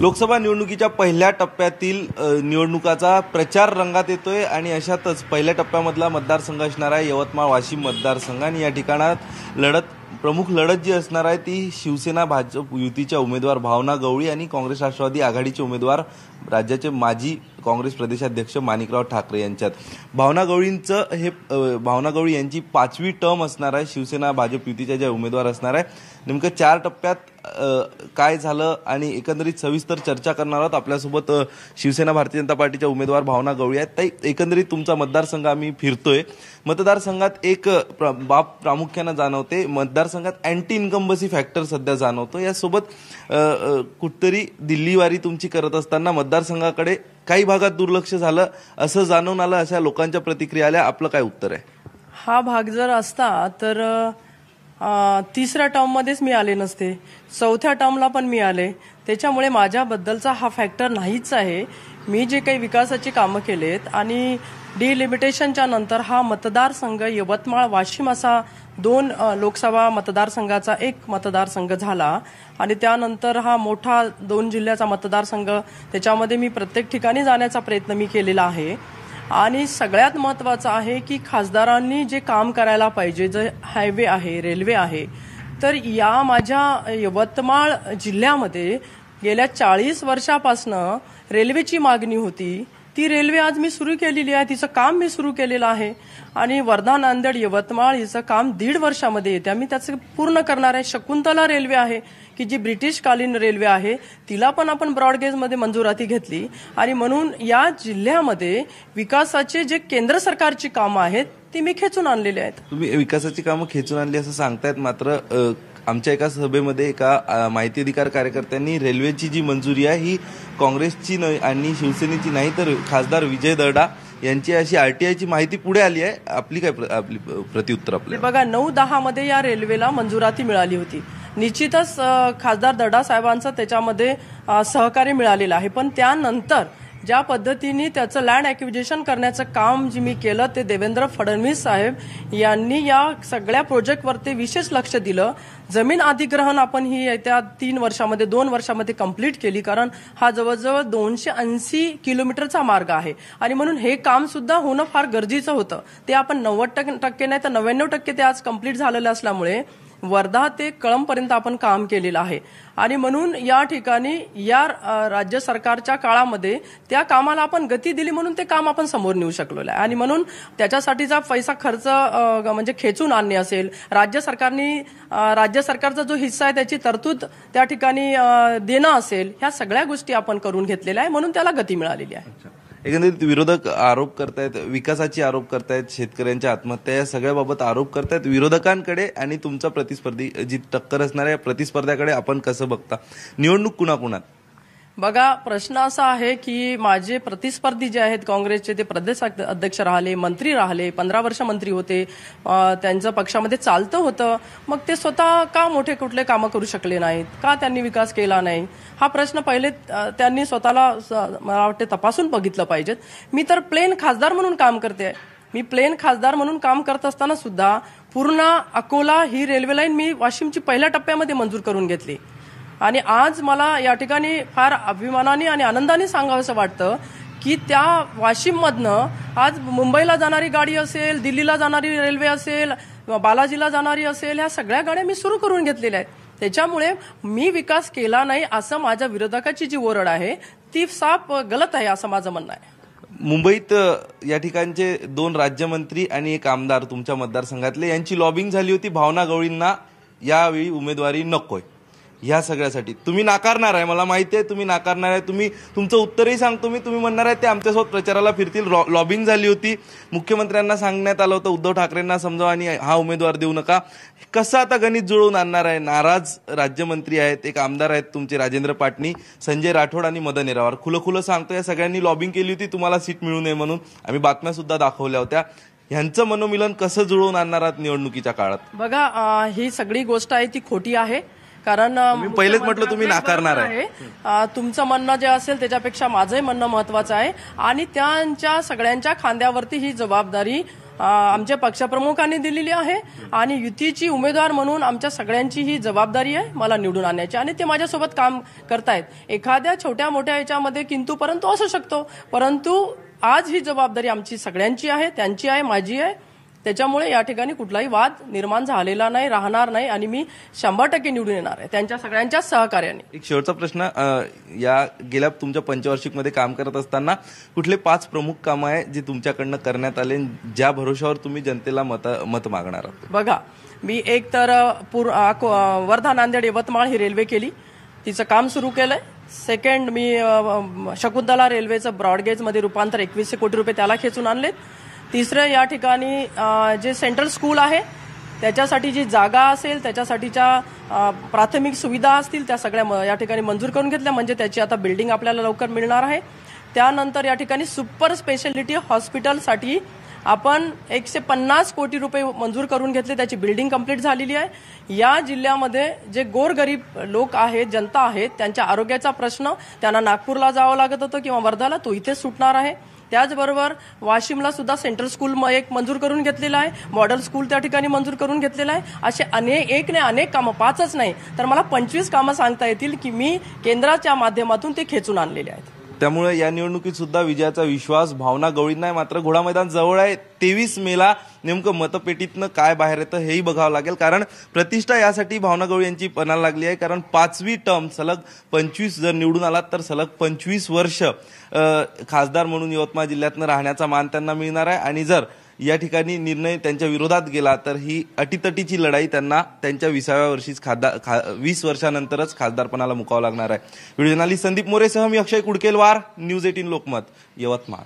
लोकसभा निवडणुकीच्या पहिल्या टप्प्यातील निवडणुकाचा प्रचार रंगात येतोय आणि अशातच पहिल्या टप्प्यामधला मतदारसंघ असणार आहे यवतमाळ वाशिम मतदारसंघ आणि या ठिकाणात प्रमुख लढत जी असणार आहे ती शिवसेना भाजप युतीच्या उमेदवार भावना गवळी आणि काँग्रेस राष्ट्रवादी आघाडीचे उमेदवार राज्याचे माजी काँग्रेस प्रदेशाध्यक्ष माणिकराव ठाकरे यांच्यात। भावना गवळी यांची 5वी टर्म असणार आहे शिवसेना भाजप युतीच्या ज्या उमेदवार असणार आहे। नेमकं 4 टप्प्यात काय झालं आणि एकंदरीत सविस्तर चर्चा करणार आहोत। आपल्यासोबत शिवसेना भारतीय जनता पार्टीच्या उमेदवार भावना गवळी आहेत। ताई, एकंदरीत तुमचा मतदारसंघ आम्ही फिरतोय, मतदारसंघात एक बाब प्रामुख्याने जाणवते, मतदारसंघात अँटी इन्कम्बन्सी फॅक्टर सध्या जाणवतो। यासोबत कुठतरी दिल्लीवारी तुमची करत असताना मतदारसंघाकडे काही भागात दुर्लक्ष झालं असं जाणवून आलं, अशा लोकांच्या प्रतिक्रिया आल्या। आपलं काय उत्तर आहे? हा भाग जर असता तर तिसऱ्या टर्म मध्येच मी आले नसते, चौथ्या टर्मला पण मी आले। त्याच्यामुळे माझ्याबद्दलचा हा फॅक्टर नाहीच आहे। मी जे काही विकासाची कामं केलेत आणि डिलिमिटेशनच्या नंतर हा मतदारसंघ यवतमाळ वाशिम असा 2 लोकसभा मतदारसंघाचा एक मतदारसंघ झाला आणि त्यानंतर हा मोठा 2 जिल्ह्याचा मतदारसंघ, त्याच्यामध्ये मी प्रत्येक ठिकाणी जाण्याचा प्रयत्न मी केलेला आहे। आणि सगळ्यात महत्त्वाचं आहे की खासदारांनी जे काम करायला पाहिजे, जे हायवे आहे, रेल्वे आहे, तर या माझ्या यवतमाळ जिल्ह्यामध्ये गेल्या 40 वर्षापासनं रेल्वेची मागणी होती। ती रेल्वे आज मी सुरू केलेली आहे, तिचं काम मी सुरू केलेलं आहे आणि वर्धा नांदेड यवतमाळ हिचं काम 1.5 वर्षामध्ये येते। मी त्याचं पूर्ण करणार आहे। शकुंतला रेल्वे आहे की जी ब्रिटिशकालीन रेल्वे आहे, तिला पण आपण ब्रॉडगेजमध्ये मंजुराती घेतली आणि म्हणून या जिल्ह्यामध्ये विकासाचे जे केंद्र सरकारची कामं आहेत ती मी खेचून आणलेली आहेत। तुम्ही विकासाची कामं खेचून आणली असं सांगतायत, मात्र आमच्या एका सभेमध्ये एका माहिती अधिकार कार्यकर्त्यांनी रेल्वेची जी मंजुरी आहे ही काँग्रेसची आणि शिवसेनेची नाही तर खासदार विजय दर्डा यांची अशी आरटीआयची माहिती पुढे आली आहे। आपली काय प्रतिउत्तर? आपल्या बघा, 9-10 मध्ये या रेल्वेला मंजुराती मिळाली होती। निश्चितच खासदार दर्डा साहेबांचं त्याच्यामध्ये सहकार्य मिळालेलं आहे, पण त्यानंतर ज्या पद्धतीने त्याचं लँड ॲक्विजिशन करण्याचं काम जे मी केलं ते देवेंद्र फडणवीस साहेब यांनी या सगळ्या प्रोजेक्टवरती विशेष लक्ष दिलं। जमीन अधिग्रहण आपण ही येत्या 2 वर्षामध्ये कंप्लीट केली, कारण हा जवळजवळ 280 किलोमीटरचा मार्ग आहे आणि म्हणून हे काम सुद्धा होणं फार गरजेचं होतं। ते आपण 90% नाही तर 99% ते आज कंप्लीट झालेलं असल्यामुळे वर्धा ते कळंबपर्यंत आपण काम केलेलं आहे आणि म्हणून या ठिकाणी या राज्य सरकारच्या काळामध्ये त्या कामाला आपण गती दिली, म्हणून ते काम आपण समोर नेऊ शकलेलं आहे आणि म्हणून त्याच्यासाठीचा पैसा खर्च म्हणजे खेचून आणणे असेल, राज्य सरकारचा जो हिस्सा आहे त्याची तरतूद त्या ठिकाणी देणं असेल, ह्या सगळ्या गोष्टी आपण करून घेतलेल्या आहे, म्हणून त्याला गती मिळालेली आहे। एकंदरीत विरोधक आरोप करतायत, विकासाची आरोप करतायत, शेतकऱ्यांच्या आत्महत्या या सगळ्याबाबत आरोप करतायत विरोधकांकडे आणि तुमचा प्रतिस्पर्धी जी टक्कर असणाऱ्या प्रतिस्पर्ध्याकडे आपण कसं बघता? निवडणूक कुणाकुणात? बघा, प्रश्न असा आहे की माझे प्रतिस्पर्धी जे आहेत काँग्रेसचे, ते प्रदेश अध्यक्ष राहिले, मंत्री राहिले, 15 वर्ष मंत्री होते, त्यांचं पक्षामध्ये चालतं होतं, मग ते स्वतः का मोठे कुठले कामं करू शकले नाहीत, का त्यांनी विकास केला नाही, हा प्रश्न पहिले त्यांनी स्वतःला मला वाटते तपासून बघितलं पाहिजेत। मी तर प्लेन खासदार म्हणून काम करते। मी प्लेन खासदार म्हणून काम करत असताना सुद्धा पूर्ण अकोला ही रेल्वे लाईन मी वाशिमची पहिल्या टप्प्यामध्ये मंजूर करून घेतली आणि आज मला या ठिकाणी फार अभिमानाने आणि आनंदाने सांगावंसं वाटतं की त्या वाशिममधनं आज मुंबईला जाणारी गाडी असेल, दिल्लीला जाणारी रेल्वे असेल, बालाजीला जाणारी असेल, ह्या सगळ्या गाड्या मी सुरू करून घेतलेल्या आहेत। त्याच्यामुळे मी विकास केला नाही असं माझ्या विरोधकाची जी ओरड आहे ती साफ गलत आहे असं माझं म्हणणं आहे। मुंबईत या ठिकाणचे 2 राज्यमंत्री आणि एक आमदार तुमच्या मतदारसंघातले यांची लॉबिंग झाली होती, भावना गवळींना यावेळी उमेदवारी नकोय ह्या सगळ्यासाठी। तुम्ही नाकारणार आहे, मला माहिती आहे तुम्ही नाकारणार आहे। तुमचं उत्तरही सांगतो मी, तुम्ही म्हणणार आहे ते आमच्यासोबत प्रचाराला फिरतील। लॉबिंग झाली होती, मुख्यमंत्र्यांना सांगण्यात आलं होतं उद्धव ठाकरेंना समजावा आणि हा उमेदवार देऊ नका। कसं आता गणित जुळवून आणणार आहे? नाराज राज्यमंत्री आहेत, एक आमदार आहेत तुमचे राजेंद्र पाटणी, संजय राठोड आणि मदन येरावार। खुलं सांगतो या सगळ्यांनी लॉबिंग केली होती तुम्हाला सीट मिळू नये म्हणून, आम्ही बातम्या सुद्धा दाखवल्या होत्या। ह्यांचं मनोमिलन कसं जुळवून आणणार आहात निवडणुकीच्या काळात? बघा, ही सगळी गोष्ट आहे ती खोटी आहे, कारण पहिलेच म्हटलं तुम्ही नाकारणार आहे। तुमचं म्हणणं जे असेल त्याच्यापेक्षा माझंही म्हणणं महत्वाचं आहे आणि त्यांच्या सगळ्यांच्या खांद्यावरती ही जबाबदारी आमच्या पक्षप्रमुखांनी दिलेली आहे आणि युतीची उमेदवार म्हणून आमच्या सगळ्यांची ही जबाबदारी आहे मला निवडून आणण्याची आणि ते माझ्यासोबत काम करतायत. एखाद्या छोट्या मोठ्या याच्यामध्ये किंतु परंतु असू शकतो, परंतु आज ही जबाबदारी आमची सगळ्यांची आहे, त्यांची आहे, माझी आहे. त्याच्यामुळे या ठिकाणी कुठलाही वाद निर्माण झालेला नाही, राहणार नाही आणि मी 100% निवडून येणार आहे त्यांच्या सगळ्यांच्या सहकार्याने. एक शेवटचा प्रश्न, या गेल्या तुमच्या पंचवार्षिकमध्ये काम करत असताना कुठले 5 प्रमुख कामं आहे जे तुमच्याकडनं करण्यात आले, ज्या भरोशावर तुम्ही जनतेला मत मागणार आहात? बघा, मी एक तर वर्धा नांदेड यवतमाळ ही रेल्वे केली, तिचं काम सुरू केलंय. सेकंड, मी शकुंतला रेल्वेचं ब्रॉडगेजमध्ये रूपांतर 2100 कोटी रुपये त्याला खेचून आणलेत. तिसरं, या ठिकाणी जे सेंट्रल स्कूल आहे त्याच्यासाठी जी जागा असेल, त्याच्यासाठीच्या प्राथमिक सुविधा असतील त्या सगळ्या या ठिकाणी मंजूर करून घेतल्या, म्हणजे त्याची आता बिल्डिंग आपल्याला लवकर मिळणार आहे. त्यानंतर या ठिकाणी सुपर स्पेशालिटी हॉस्पिटलसाठी आपण 150 कोटी रुपये मंजूर करून घेतले, त्याची बिल्डिंग कंप्लीट झालेली आहे. या जिल्ह्यामध्ये जे गोरगरीब लोक आहेत, जनता आहेत, त्यांच्या आरोग्याचा प्रश्न त्यांना नागपूरला जावं लागत होतं किंवा वर्धाला, तो इथे सुटणार आहे. त्याचबरोबर वाशिमला सुद्धा सेंट्रल स्कूल एक मंजूर करून घेतलेलं आहे, मॉडेल स्कूल त्या ठिकाणी मंजूर करून घेतलेलं आहे. असे अनेक कामं, 5च नाही तर मला 25 कामं सांगता येतील की मी केंद्राच्या माध्यमातून ते खेचून आणलेले आहेत. त्यामुळे या निवडणुकीत सुद्धा विजयाचा विश्वास भावना गवळीत नाही. मात्र घोडा मैदान जवळ आहे. 23 मेला नेमकं मतपेटीतनं काय बाहेर येतं हेही बघावं लागेल, कारण प्रतिष्ठा यासाठी भावना गवळी यांची पणाला लागली आहे. कारण 5वी टर्म सलग 25 जर निवडून आलात तर सलग 25 वर्ष खासदार म्हणून यवतमाळ जिल्ह्यातनं राहण्याचा मान त्यांना मिळणार आहे. आणि जर या ठिकाणी निर्णय त्यांच्या विरोधात गेला तर ही अटीतटीची लढाई त्यांना त्यांच्या 20व्या वर्षीच 20 वर्षानंतरच खासदारपणाला मुकावं लागणार आहे. व्हिडिओ जर्नलिस्ट संदीप मोरेसह मी अक्षय कुडकेलवार, न्यूज 18 लोकमत, यवतमाळ.